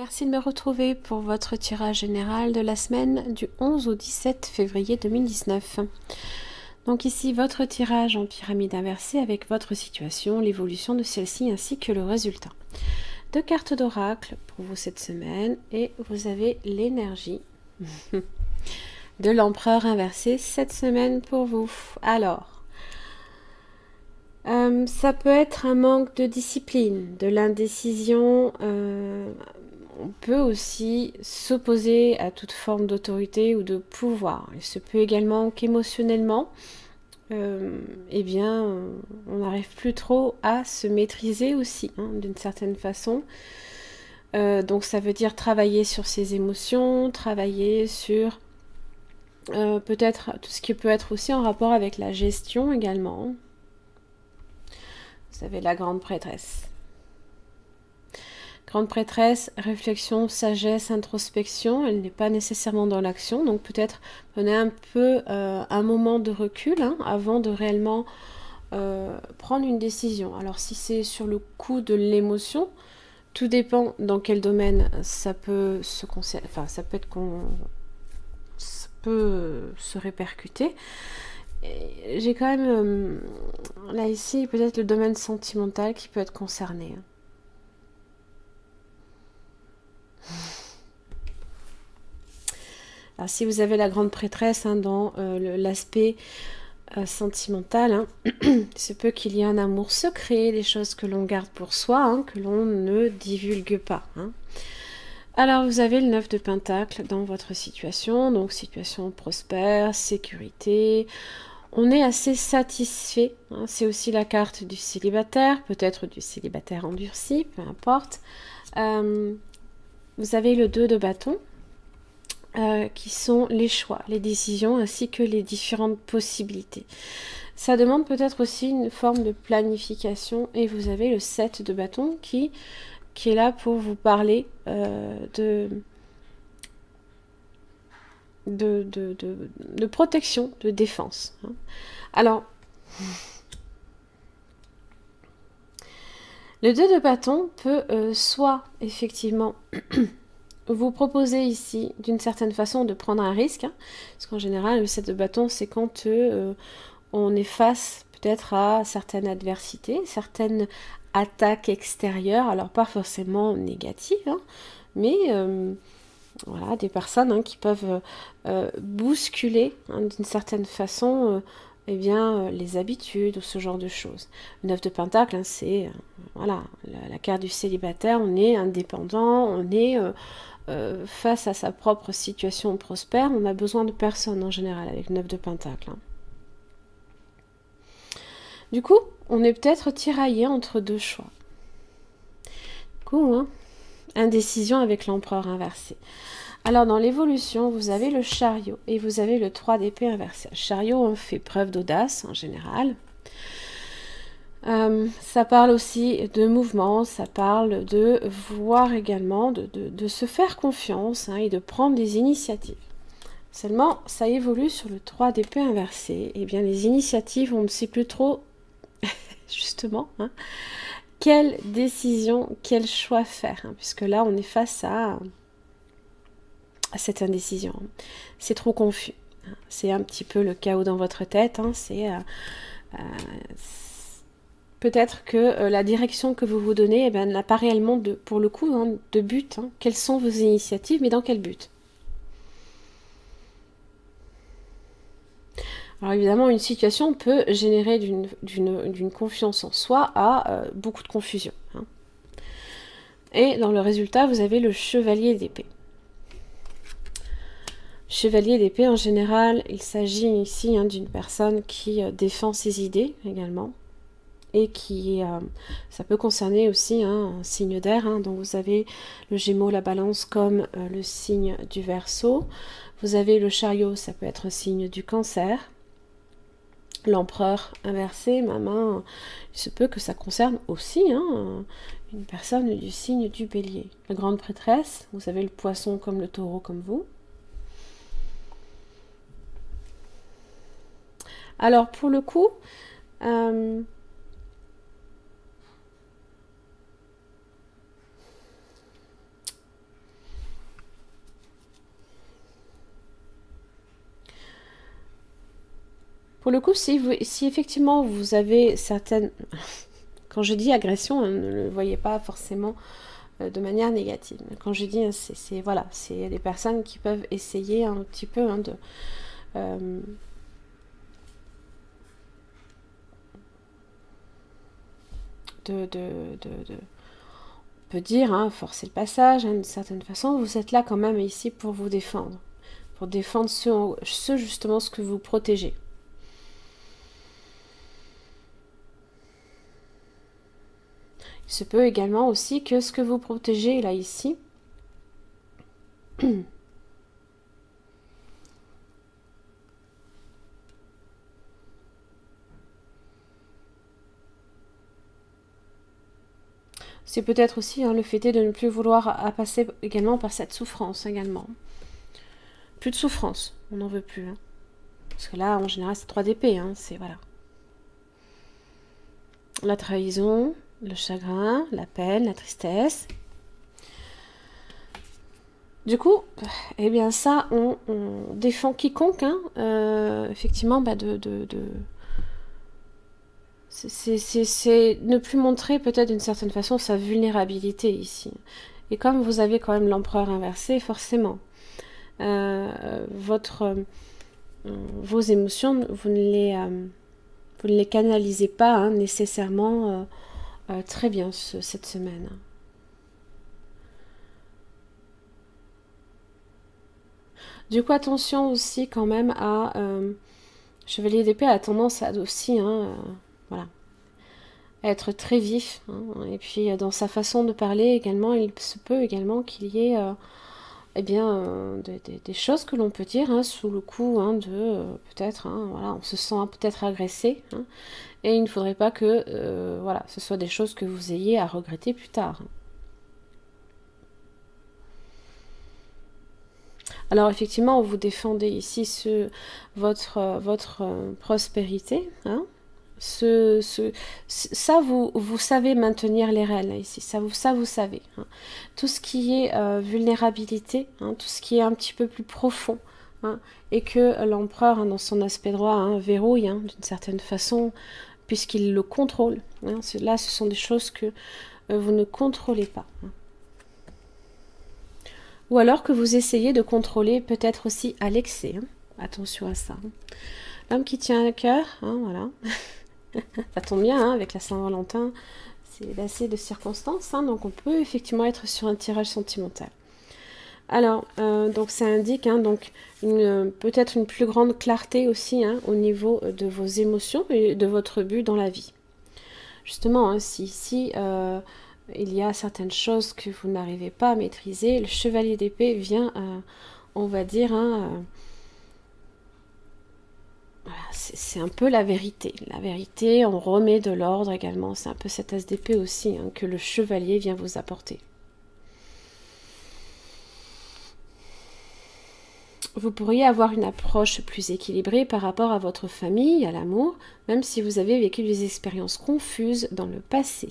Merci de me retrouver pour votre tirage général de la semaine du 11 au 17 février 2019. Donc ici, votre tirage en pyramide inversée avec votre situation, l'évolution de celle-ci ainsi que le résultat. 2 cartes d'oracle pour vous cette semaine et vous avez l'énergie de l'empereur inversé cette semaine pour vous. Alors, ça peut être un manque de discipline, de l'indécision. On peut aussi s'opposer à toute forme d'autorité ou de pouvoir. Il se peut également qu'émotionnellement, eh bien, on n'arrive plus trop à se maîtriser aussi, hein, d'une certaine façon. Donc ça veut dire travailler sur ses émotions, travailler sur peut-être tout ce qui peut être aussi en rapport avec la gestion également. Vous avez la grande prêtresse. Grande prêtresse, réflexion, sagesse, introspection, elle n'est pas nécessairement dans l'action, donc peut-être prenez un peu un moment de recul hein, avant de réellement prendre une décision. Alors si c'est sur le coup de l'émotion, tout dépend dans quel domaine ça peut se concerner, enfin ça peut se répercuter. J'ai quand même là ici peut-être le domaine sentimental qui peut être concerné. Alors, si vous avez la grande prêtresse hein, dans l'aspect sentimental, hein, il se peut qu'il y ait un amour secret, des choses que l'on garde pour soi, hein, que l'on ne divulgue pas. Hein. Alors, vous avez le 9 de Pentacle dans votre situation, donc situation prospère, sécurité. On est assez satisfait. Hein. C'est aussi la carte du célibataire, peut-être du célibataire endurci, peu importe. Vous avez le 2 de bâton. Qui sont les choix, les décisions ainsi que les différentes possibilités. Ça demande peut-être aussi une forme de planification et vous avez le 7 de bâton qui est là pour vous parler de protection, de défense. Hein. Alors, le 2 de bâton peut soit effectivement vous proposez ici, d'une certaine façon, de prendre un risque, hein, parce qu'en général, le 7 de bâton, c'est quand on est face peut-être à certaines adversités, certaines attaques extérieures, alors pas forcément négatives, hein, mais voilà, des personnes hein, qui peuvent bousculer hein, d'une certaine façon eh bien, les habitudes ou ce genre de choses. Le 9 de Pentacle, hein, c'est voilà, la carte du célibataire, on est indépendant, on est face à sa propre situation prospère, on a besoin de personne en général avec le 9 de Pentacle. Hein. Du coup, on est peut-être tiraillé entre deux choix. Du coup, hein, indécision avec l'empereur inversé. Alors, dans l'évolution, vous avez le chariot et vous avez le 3 d'épée inversé. Le chariot, on fait preuve d'audace en général. Ça parle aussi de mouvement, ça parle de voir également, de se faire confiance hein, et de prendre des initiatives. Seulement, ça évolue sur le 3 d'épée inversé. Et bien, les initiatives, on ne sait plus trop, justement, hein, quelle décision, quel choix faire. Hein, puisque là, on est face à cette indécision. C'est trop confus. Hein, c'est un petit peu le chaos dans votre tête. Hein, c'est... peut-être que la direction que vous vous donnez eh n'a pas réellement, pour le coup, hein, de but. Hein. Quelles sont vos initiatives, mais dans quel but? Alors évidemment, une situation peut générer d'une confiance en soi à beaucoup de confusion. Hein. Et dans le résultat, vous avez le chevalier d'épée. Chevalier d'épée, en général, il s'agit ici hein, d'une personne qui défend ses idées également. Et qui, ça peut concerner aussi hein, un signe d'air. Hein, donc vous avez le Gémeaux, la Balance comme le signe du Verseau. Vous avez le Chariot, ça peut être un signe du Cancer. L'Empereur inversé, ma main, il se peut que ça concerne aussi hein, une personne du signe du Bélier. La Grande Prêtresse, vous avez le Poisson comme le Taureau comme vous. Alors pour le coup, Pour le coup, si effectivement vous avez certaines... Quand je dis agression, hein, ne le voyez pas forcément de manière négative. Quand je dis, c'est voilà, c'est des personnes qui peuvent essayer un petit peu hein, on peut dire, hein, forcer le passage, hein, d'une certaine façon. Vous êtes là quand même ici pour vous défendre. Pour défendre justement ce que vous protégez. Il se peut également aussi que ce que vous protégez là ici, c'est peut-être aussi hein, le fait de ne plus vouloir passer également par cette souffrance également. Plus de souffrance, on n'en veut plus. Hein. Parce que là, en général, c'est 3 d'épée, hein, c'est voilà. La trahison, le chagrin, la peine, la tristesse. Du coup, eh bien ça, on défend quiconque, hein, effectivement, bah c'est ne plus montrer peut-être d'une certaine façon sa vulnérabilité ici. Et comme vous avez quand même l'empereur inversé, forcément, vos émotions, vous ne les canalisez pas hein, nécessairement très bien cette semaine. Du coup, attention aussi quand même à... Chevalier d'épée a tendance à aussi, hein, voilà, à être très vif. Hein, et puis, dans sa façon de parler également, il se peut également qu'il y ait... eh bien, des choses que l'on peut dire hein, sous le coup hein, de peut-être, hein, voilà, on se sent peut-être agressé, hein, et il ne faudrait pas que voilà, ce soit des choses que vous ayez à regretter plus tard. Alors effectivement, vous défendez ici votre prospérité, hein, ça, vous savez maintenir les rênes là, ici, ça vous savez. Hein. Tout ce qui est vulnérabilité, hein, tout ce qui est un petit peu plus profond, hein, et que l'empereur, hein, dans son aspect droit, hein, verrouille hein, d'une certaine façon, puisqu'il le contrôle. Hein. Là, ce sont des choses que vous ne contrôlez pas. Hein. Ou alors que vous essayez de contrôler peut-être aussi à l'excès. Hein. Attention à ça. Hein. L'homme qui tient à cœur, hein, voilà. Ça tombe bien, hein, avec la Saint-Valentin, c'est assez de circonstances, hein, donc on peut effectivement être sur un tirage sentimental. Alors, donc ça indique hein, donc peut-être une plus grande clarté aussi hein, au niveau de vos émotions et de votre but dans la vie. Justement, hein, si il y a certaines choses que vous n'arrivez pas à maîtriser, le chevalier d'épée vient, on va dire, hein, voilà, c'est un peu la vérité. La vérité, on remet de l'ordre également. C'est un peu cet as d'épée aussi hein, que le chevalier vient vous apporter. Vous pourriez avoir une approche plus équilibrée par rapport à votre famille, à l'amour, même si vous avez vécu des expériences confuses dans le passé.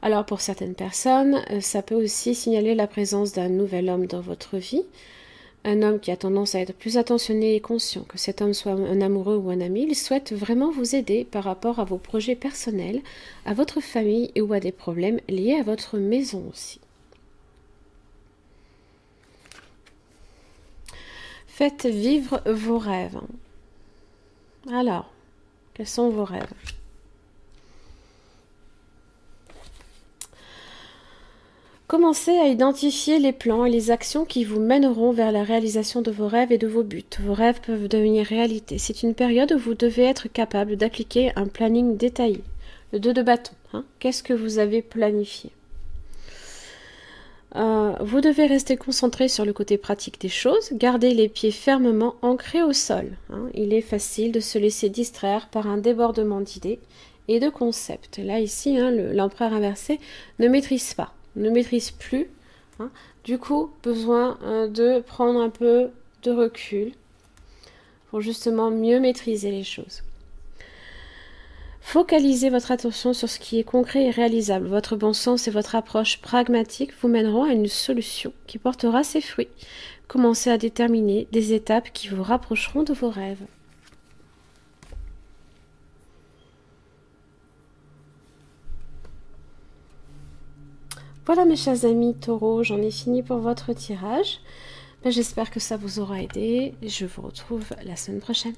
Alors pour certaines personnes, ça peut aussi signaler la présence d'un nouvel homme dans votre vie. Un homme qui a tendance à être plus attentionné et conscient, que cet homme soit un amoureux ou un ami, il souhaite vraiment vous aider par rapport à vos projets personnels, à votre famille ou à des problèmes liés à votre maison aussi. Faites vivre vos rêves. Alors, quels sont vos rêves ? Commencez à identifier les plans et les actions qui vous mèneront vers la réalisation de vos rêves et de vos buts. Vos rêves peuvent devenir réalité. C'est une période où vous devez être capable d'appliquer un planning détaillé. Le 2 de bâton. Hein. Qu'est-ce que vous avez planifié ? Vous devez rester concentré sur le côté pratique des choses. Gardez les pieds fermement ancrés au sol. Hein. Il est facile de se laisser distraire par un débordement d'idées et de concepts. Là, ici, hein, l'empereur inversé ne maîtrise pas. Ne maîtrise plus. Hein. Du coup, besoin de prendre un peu de recul pour justement mieux maîtriser les choses. Focalisez votre attention sur ce qui est concret et réalisable. Votre bon sens et votre approche pragmatique vous mèneront à une solution qui portera ses fruits. Commencez à déterminer des étapes qui vous rapprocheront de vos rêves. Voilà mes chers amis taureaux, j'en ai fini pour votre tirage. J'espère que ça vous aura aidé. Je vous retrouve la semaine prochaine.